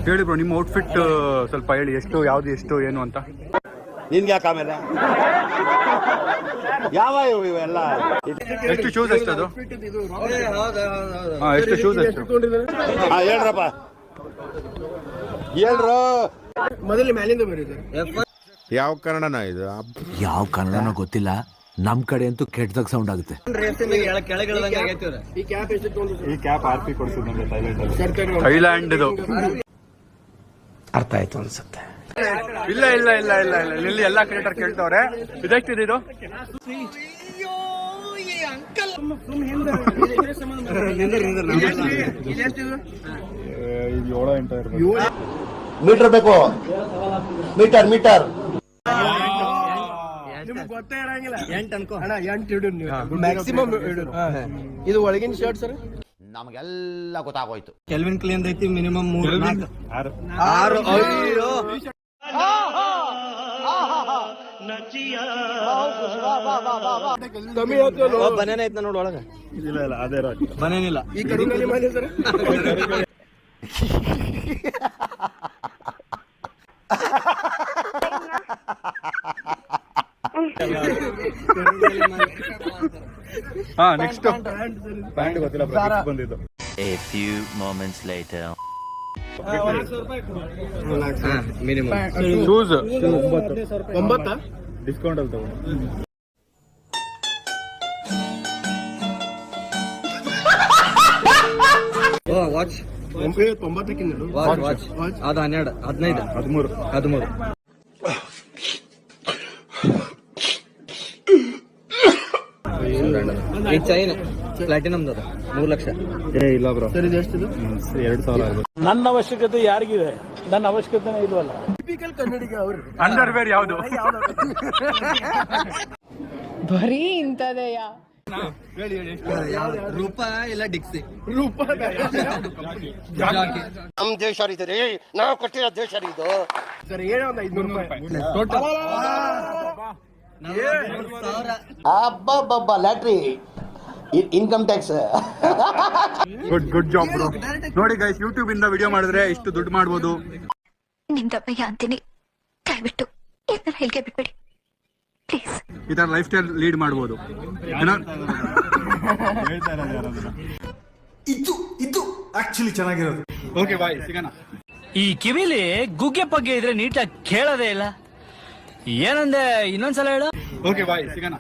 ಹೇಳಿ ಬ್ರೋ, ನಿಮ್ಮ ಔಟ್ಫಿಟ್ ಸ್ವಲ್ಪ ಹೇಳಿ, ಎಷ್ಟು ಯಾವ್ದು ಎಷ್ಟು ಏನು ಅಂತ. ನಿನ್ಗೆ ಯಾಕೆ ಆಮೇಲೆ ಯಾವ ಇವೆಲ್ಲ ಎಷ್ಟು ಶೂಸ್ ಎಷ್ಟು ಅದು? ಎಷ್ಟು ಶೂಸ್ ಎಷ್ಟು? ಹೇಳ್ರಪ್ಪ ಹೇಳ್ರು. ಮೊದಲು ಮ್ಯಾಲಿಂದ ಬರೀದು ಯಾವ ಕನ್ನಡನ ಇದು? ಯಾವ ಕನ್ನಡನೋ ಗೊತ್ತಿಲ್ಲ, ನಮ್ ಕಡೆ ಅಂತೂ ಕೆಟ್ಟದಾಗ ಸೌಂಡ್ ಆಗುತ್ತೆ. ಈ ಕ್ಯಾಪ್ RP ಕೊಡ್ಸಿದ್ದಂಗೆ ಥೈಲ್ಯಾಂಡ್ ಇದು. ಅರ್ಥ ಆಯ್ತು ಅನ್ಸುತ್ತೆ. ಇಲ್ಲ ಇಲ್ಲ ಇಲ್ಲ ಇಲ್ಲ ಇಲ್ಲ ಇಲ್ಲಿ ಎಲ್ಲಾ ಕ್ರಿಯೇಟರ್ ಕೇಳ್ತವ್ರೆ, ಇದೆಷ್ಟಿದೆ ಇದು? ಮೀಟರ್ ಬೇಕು, ಮೀಟರ್ ಮೀಟರ್ ನಿಮ್ಗೆ ಗೊತ್ತೇ ಇರಂಗಿಲ್ಲ. 8 ಅನ್ಕೋ ಅಣ್ಣ, 8 ಇಡು ನೀವು ಮ್ಯಾಕ್ಸಿಮಮ್ ಇಡು. ಇದು ಒಳಗಿನ ಶರ್ಟ್ ಸರ್ ನಮಗೆಲ್ಲ ಗೊತ್ತಾಗೋಯ್ತು. ಕೆಲ್ವಿನ್ ಕ್ಲೀನ್ ಐತಿ. ಮಿನಿಮಮ್ 3 4 6. ಬನೇನ ಐತ್ ನೋಡ್ ಒಳಗ. ಇಲ್ಲ ಇಲ್ಲ ಅದೇ ಬನೇನಿಲ್ಲ ಈ ಕಡೆ ಮನೆ ಸರ್. ನೆಕ್ಸ್ಟ್ ಪ್ಯಾಂಟ್ ಗೊತ್ತಿಲ್ಲ ಬಂದಿದ್ದು. A few moments later. Minimum shoes 9 discount ಅಲ್ಲಿ ತಗೊಂಡು. ವಾಚ್ 90 ವಾಚ್ ಅದು 12 15 13 ಈ ಚೈನ್ ಪ್ಲಾಟಿನಮ್ 3 ಲಕ್ಷ. ಇಲ್ಲ ಬ್ರೋ ಸರ್ ಇದು ಎಷ್ಟಿದೆ? 2000. ನನ್ನ ಅವಶ್ಯಕತೆ ಯಾರಿಗಿದೆ? ನನ್ನ ಅವಶ್ಯಕತೆನೇ ಇಲ್ವಲ್ಲ. ಟಿಪಿಕಲ್ ಕನ್ನಡಿಗ ಅವರು. ಅಂಡರ್ವೇರ್ ಯಾವುದು? ಬರೀ ಇಂಥದೆಯಾ? ರೂಪ ಇಲ್ಲ ಡಿಕ್ಸಿ? ರೂಪ ನಮ್ ದೇಶ ರೀ, ನಾವು ಕೊಟ್ಟಿರೋ ದೇಶ ಇದು. ಸರ್ ಏನೋ ಒಂದು 500 ರೂಪಾಯಿ ಟೋಟಲ್. ಅಬ್ಬಬ್ಬಬ್ಬ lottery income tax. Good job bro. ನೋಡಿ ಗೈಸ್, ಯೂಟ್ಯೂಬ್ ಇಂದ ವಿಡಿಯೋ ಮಾಡಿದ್ರೆ ಇಷ್ಟು ದುಡ್ಡು ಮಾಡ್ಬೋದು. ನಿಮ್ದಪ್ಪಯ್ಯ ಅಂತೀನಿ, ದಯವಿಟ್ಟು ಇದನ್ನ ಹೇಳಿಕೆ ಬಿಟ್ಬಿಡಿ ಪ್ಲೀಸ್. ಈ ತರ ಲೈಫ್ ಸ್ಟೈಲ್ ಲೀಡ್ ಮಾಡ್ಬೋದು. ಇದು ಆಕ್ಚುಲಿ ಚೆನ್ನಾಗಿರೋದು. ಓಕೆ ಬಾಯ್, ಸಿಗೋಣ. ಈ ಕಿವಿಲಿ ಗುಗ್ಗೆ ಪಗ್ಗೆ ಇದ್ರೆ ನೀಟಾಗಿ ಕೇಳೋದೇ ಇಲ್ಲ. ಏನಂದೆ ಇನ್ನೊಂದ್ಸಲ ಹೇಳು. ಓಕೆ ಬಾಯ್, ಸಿಗೋಣ.